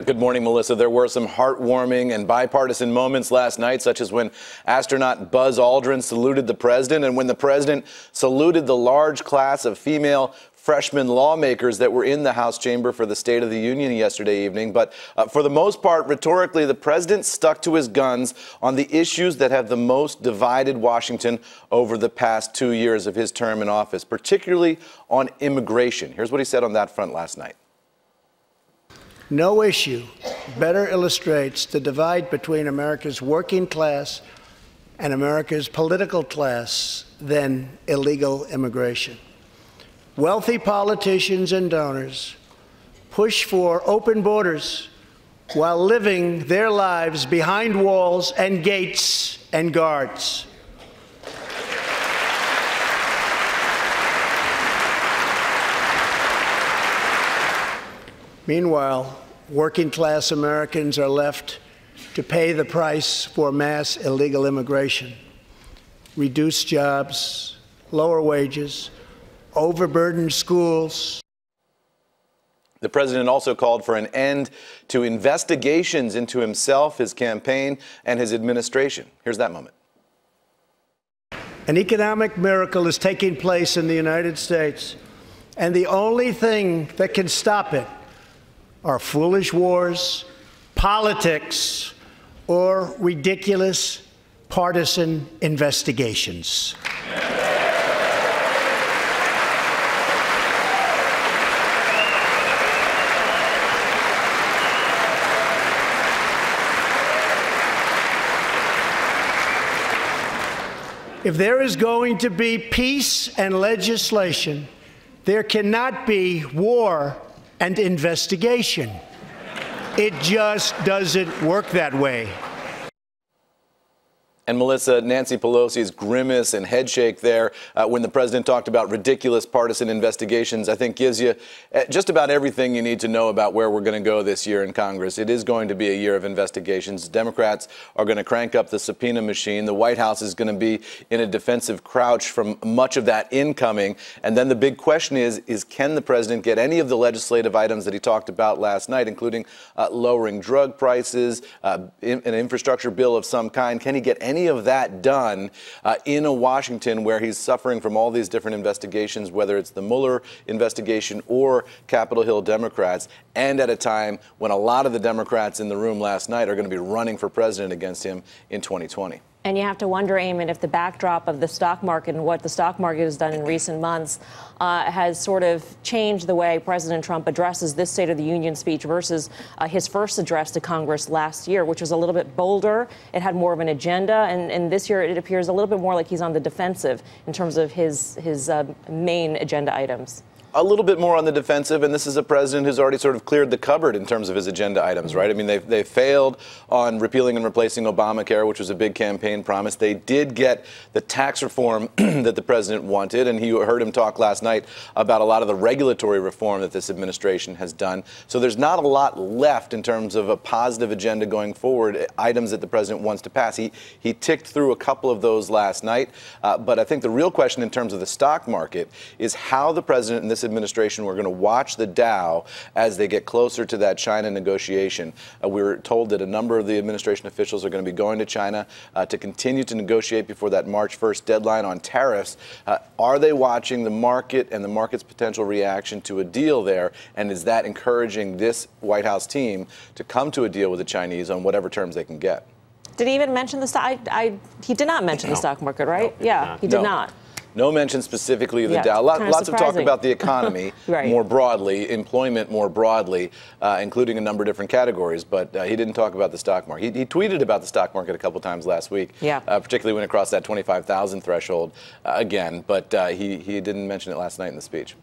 Good morning, Melissa. There were some heartwarming and bipartisan moments last night, such as when astronaut Buzz Aldrin saluted the president and when the president saluted the large class of female freshman lawmakers that were in the House chamber for the State of the Union yesterday evening. But for the most part, rhetorically, the president stuck to his guns on the issues that have the most divided Washington over the past 2 years of his term in office, particularly on immigration. Here's what he said on that front last night. No issue better illustrates the divide between America's working class and America's political class than illegal immigration. Wealthy politicians and donors push for open borders while living their lives behind walls and gates and guards. Meanwhile, working-class Americans are left to pay the price for mass illegal immigration. Reduced jobs, lower wages, overburdened schools. The president also called for an end to investigations into himself, his campaign, and his administration. Here's that moment. An economic miracle is taking place in the United States, and the only thing that can stop it are foolish wars, politics, or ridiculous partisan investigations. If there is going to be peace and legislation, there cannot be war and investigation. It just doesn't work that way. And Melissa, Nancy Pelosi's grimace and headshake there when the president talked about ridiculous partisan investigations, I think gives you just about everything you need to know about where we're going to go this year in Congress. It is going to be a year of investigations. Democrats are going to crank up the subpoena machine. The White House is going to be in a defensive crouch from much of that incoming. And then the big question is can the president get any of the legislative items that he talked about last night, including lowering drug prices, an infrastructure bill of some kind? Can he get any of that done in a Washington where he's suffering from all these different investigations, whether it's the Mueller investigation or Capitol Hill Democrats, and at a time when a lot of the Democrats in the room last night are going to be running for president against him in 2020? And you have to wonder, Eamon, if the backdrop of the stock market and what the stock market has done in recent months has sort of changed the way President Trump addresses this State of the Union speech versus his first address to Congress last year, which was a little bit bolder. It had more of an agenda. And this year it appears a little bit more like he's on the defensive in terms of his main agenda items. A little bit more on the defensive, and this is a president who's already sort of cleared the cupboard in terms of his agenda items, right? I mean, they failed on repealing and replacing Obamacare, which was a big campaign promise. They did get the tax reform that the president wanted, and you heard him talk last night about a lot of the regulatory reform that this administration has done. So there's not a lot left in terms of a positive agenda going forward, items that the president wants to pass. He ticked through a couple of those last night, but I think the real question in terms of the stock market is how the president and this administration were going to watch the Dow as they get closer to that China negotiation. We were told that a number of the administration officials are going to be going to China to continue to negotiate before that March 1st deadline on tariffs. Are they watching the market and the market's potential reaction to a deal there? And is that encouraging this White House team to come to a deal with the Chinese on whatever terms they can get? Did he even mention the stock? He did not mention the stock market, right? No. Yeah, he did not. No mention specifically of the Dow. Lots of talk about the economy right. more broadly, employment more broadly, including a number of different categories. But he didn't talk about the stock market. He tweeted about the stock market a couple times last week, particularly when it crossed that 25,000 threshold again. But he didn't mention it last night in the speech.